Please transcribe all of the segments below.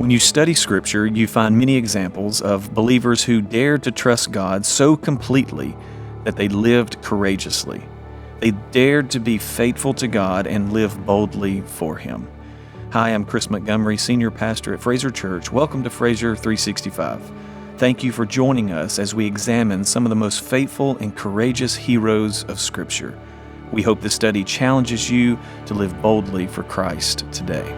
When you study Scripture, you find many examples of believers who dared to trust God so completely that they lived courageously. They dared to be faithful to God and live boldly for Him. Hi, I'm Chris Montgomery, Senior Pastor at Fraser Church. Welcome to Fraser 365. Thank you for joining us as we examine some of the most faithful and courageous heroes of Scripture. We hope this study challenges you to live boldly for Christ today.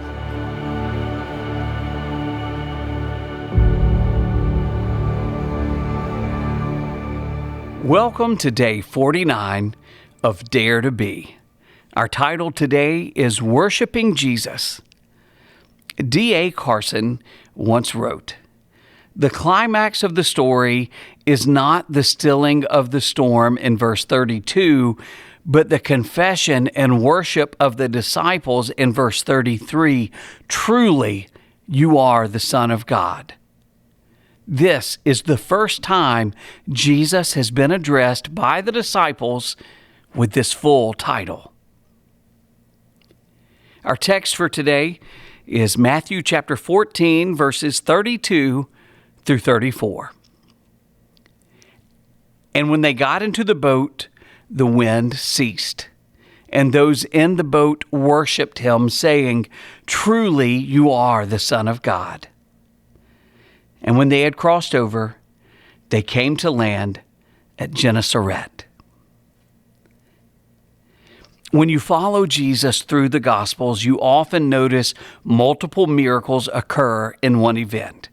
Welcome to day 49 of Dare to Be. Our title today is Worshiping Jesus. D.A. Carson once wrote, "The climax of the story is not the stilling of the storm in verse 32, but the confession and worship of the disciples in verse 33. Truly, you are the Son of God." This is the first time Jesus has been addressed by the disciples with this full title. Our text for today is Matthew chapter 14, verses 32 through 34. And when they got into the boat, the wind ceased, and those in the boat worshipped him, saying, "Truly you are the Son of God." And when they had crossed over, they came to land at Gennesaret. When you follow Jesus through the Gospels, you often notice multiple miracles occur in one event.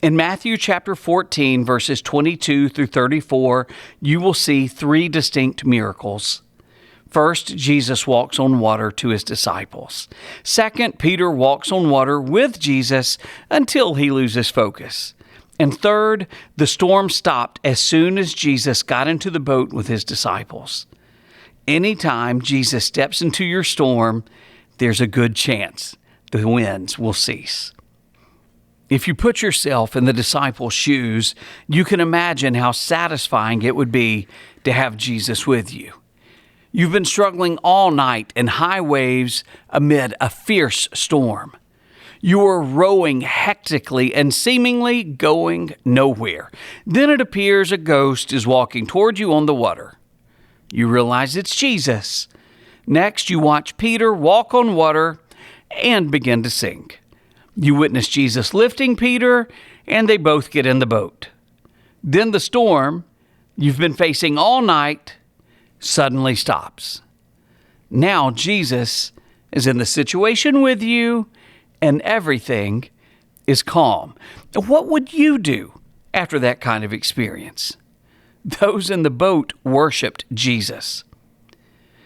In Matthew chapter 14, verses 22 through 34, you will see three distinct miracles. First, Jesus walks on water to his disciples. Second, Peter walks on water with Jesus until he loses focus. And third, the storm stopped as soon as Jesus got into the boat with his disciples. Anytime Jesus steps into your storm, there's a good chance the winds will cease. If you put yourself in the disciples' shoes, you can imagine how satisfying it would be to have Jesus with you. You've been struggling all night in high waves amid a fierce storm. You are rowing hectically and seemingly going nowhere. Then it appears a ghost is walking toward you on the water. You realize it's Jesus. Next, you watch Peter walk on water and begin to sink. You witness Jesus lifting Peter, and they both get in the boat. Then the storm you've been facing all night suddenly stops. Now Jesus is in the situation with you, and everything is calm. What would you do after that kind of experience? Those in the boat worshiped Jesus.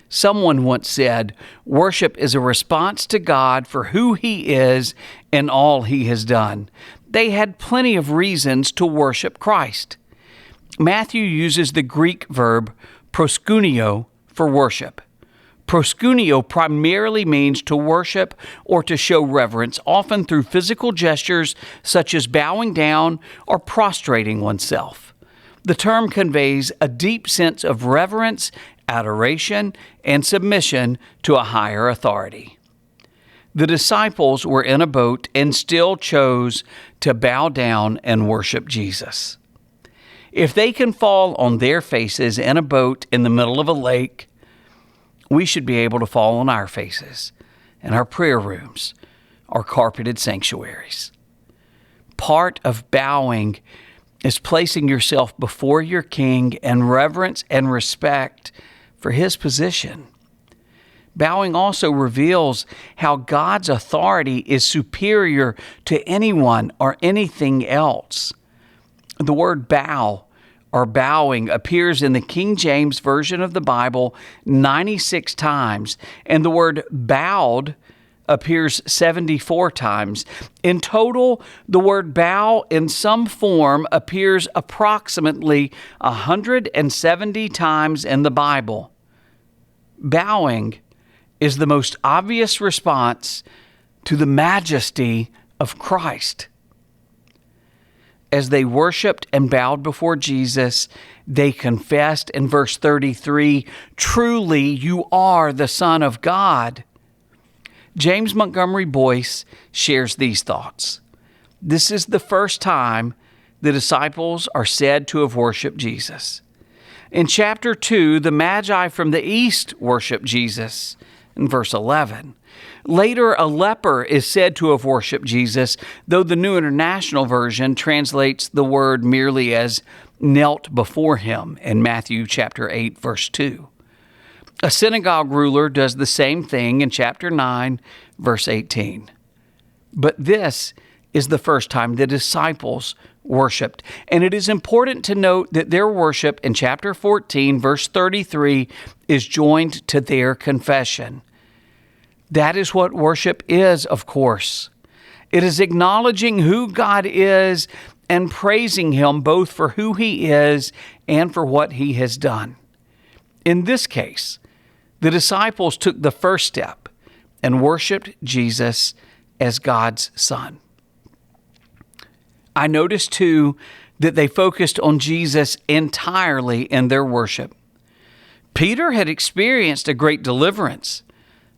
Someone once said, worship is a response to God for who He is and all He has done. They had plenty of reasons to worship Christ. Matthew uses the Greek verb proskuneo for worship. Proskuneo primarily means to worship or to show reverence, often through physical gestures such as bowing down or prostrating oneself. The term conveys a deep sense of reverence, adoration, and submission to a higher authority. The disciples were in a boat and still chose to bow down and worship Jesus. If they can fall on their faces in a boat in the middle of a lake, we should be able to fall on our faces in our prayer rooms or carpeted sanctuaries. Part of bowing is placing yourself before your King in reverence and respect for His position. Bowing also reveals how God's authority is superior to anyone or anything else. The word bow or bowing appears in the King James Version of the Bible 96 times, and the word bowed appears 74 times. In total, the word bow in some form appears approximately 170 times in the Bible. Bowing is the most obvious response to the majesty of Christ. As they worshiped and bowed before Jesus, they confessed in verse 33, "Truly you are the Son of God." James Montgomery Boyce shares these thoughts. This is the first time the disciples are said to have worshiped Jesus. In chapter 2, the Magi from the east worship Jesus in verse 11. Later, a leper is said to have worshiped Jesus, though the New International Version translates the word merely as knelt before him in Matthew chapter 8, verse 2. A synagogue ruler does the same thing in chapter 9, verse 18. But this is the first time the disciples worshiped. And it is important to note that their worship in chapter 14, verse 33, is joined to their confession. That is what worship is, of course. It is acknowledging who God is and praising Him both for who He is and for what He has done. In this case, the disciples took the first step and worshiped Jesus as God's Son. I noticed, too, that they focused on Jesus entirely in their worship. Peter had experienced a great deliverance,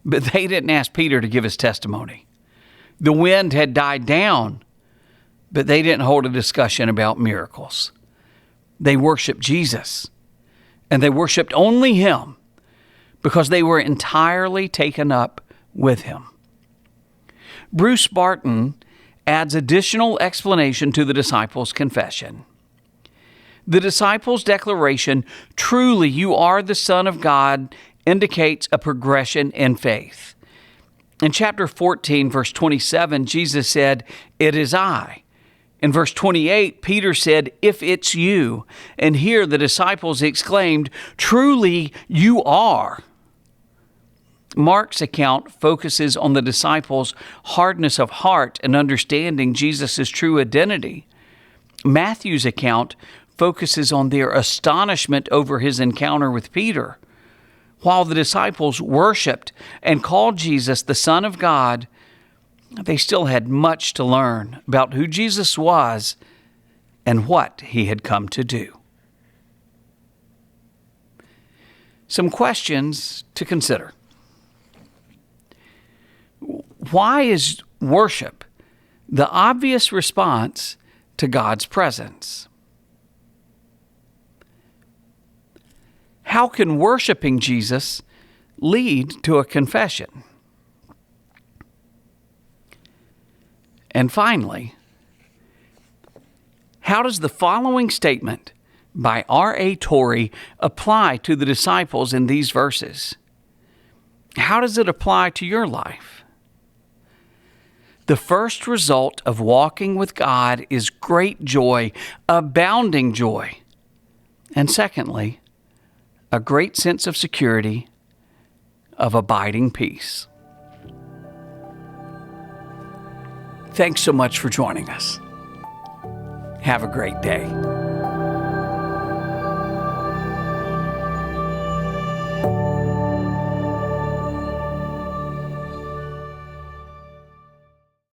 but they didn't ask Peter to give his testimony. The wind had died down, but they didn't hold a discussion about miracles. They worshiped Jesus, and they worshiped only Him because they were entirely taken up with Him. Bruce Barton adds additional explanation to the disciples' confession. The disciples' declaration, "Truly you are the Son of God," indicates a progression in faith. In chapter 14, verse 27, Jesus said, "It is I." In verse 28, Peter said, "If it's you." And here the disciples exclaimed, "Truly you are." Mark's account focuses on the disciples' hardness of heart and understanding Jesus' true identity. Matthew's account focuses on their astonishment over his encounter with Peter. While the disciples worshiped and called Jesus the Son of God, they still had much to learn about who Jesus was and what He had come to do. Some questions to consider. Why is worship the obvious response to God's presence? How can worshiping Jesus lead to a confession? And finally, how does the following statement by R.A. Torrey apply to the disciples in these verses? How does it apply to your life? The first result of walking with God is great joy, abounding joy. And secondly, a great sense of security, of abiding peace. Thanks so much for joining us. Have a great day.